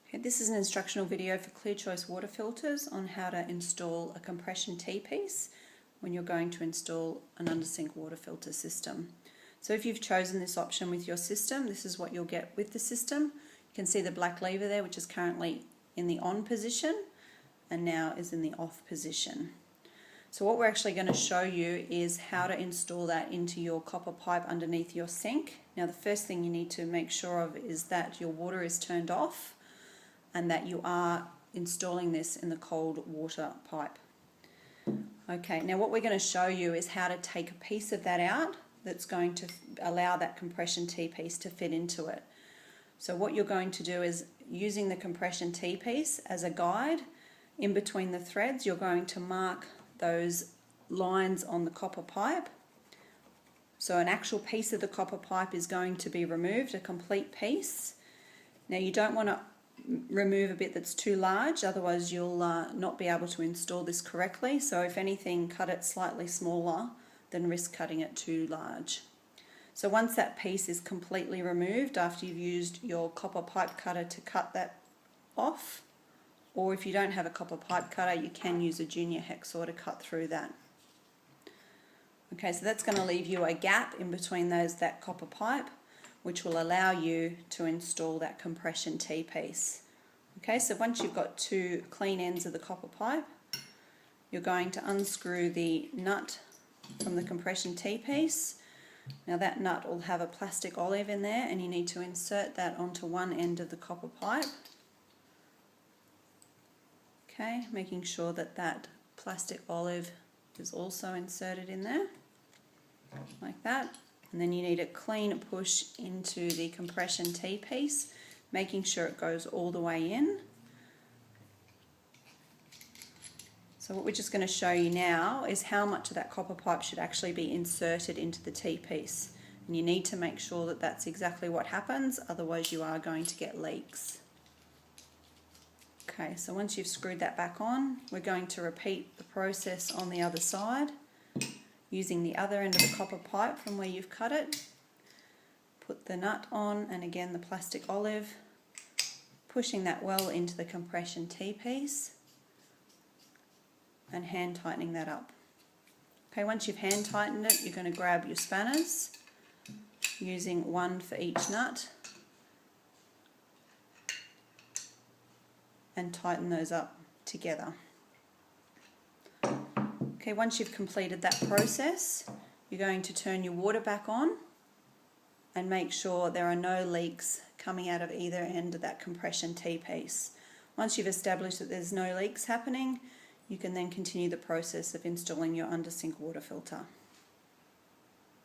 Okay, this is an instructional video for ClearChoice water filters on how to install a compression T-piece when you're going to install an under-sink water filter system. So if you've chosen this option with your system, this is what you'll get with the system. You can see the black lever there, which is currently in the on position and now is in the off position. So what we're actually going to show you is how to install that into your copper pipe underneath your sink. Now the first thing you need to make sure of is that your water is turned off and that you are installing this in the cold water pipe. Okay, now what we're going to show you is how to take a piece of that out that's going to allow that compression T-piece to fit into it. So what you're going to do is, using the compression T-piece as a guide, in between the threads you're going to mark those lines on the copper pipe. So an actual piece of the copper pipe is going to be removed, a complete piece. Now you don't want to remove a bit that's too large, otherwise you'll not be able to install this correctly. So if anything, cut it slightly smaller than risk cutting it too large. So once that piece is completely removed, after you've used your copper pipe cutter to cut that off, or if you don't have a copper pipe cutter, you can use a junior hacksaw to cut through that. Okay, so that's going to leave you a gap in between that copper pipe, which will allow you to install that compression T-piece. Okay, so once you've got two clean ends of the copper pipe, you're going to unscrew the nut from the compression T-piece. Now that nut will have a plastic olive in there, and you need to insert that onto one end of the copper pipe. Okay, making sure that that plastic olive is also inserted in there, like that. And then you need a clean push into the compression T-piece, making sure it goes all the way in. So what we're just going to show you now is how much of that copper pipe should actually be inserted into the T-piece. And you need to make sure that that's exactly what happens, otherwise you are going to get leaks. Okay, so once you've screwed that back on, we're going to repeat the process on the other side, using the other end of the copper pipe from where you've cut it. Put the nut on, and again the plastic olive, pushing that well into the compression T-piece and hand tightening that up. Okay, once you've hand tightened it, you're going to grab your spanners, using one for each nut, and tighten those up together. Okay, once you've completed that process, you're going to turn your water back on and make sure there are no leaks coming out of either end of that compression T-piece. Once you've established that there's no leaks happening, you can then continue the process of installing your under-sink water filter.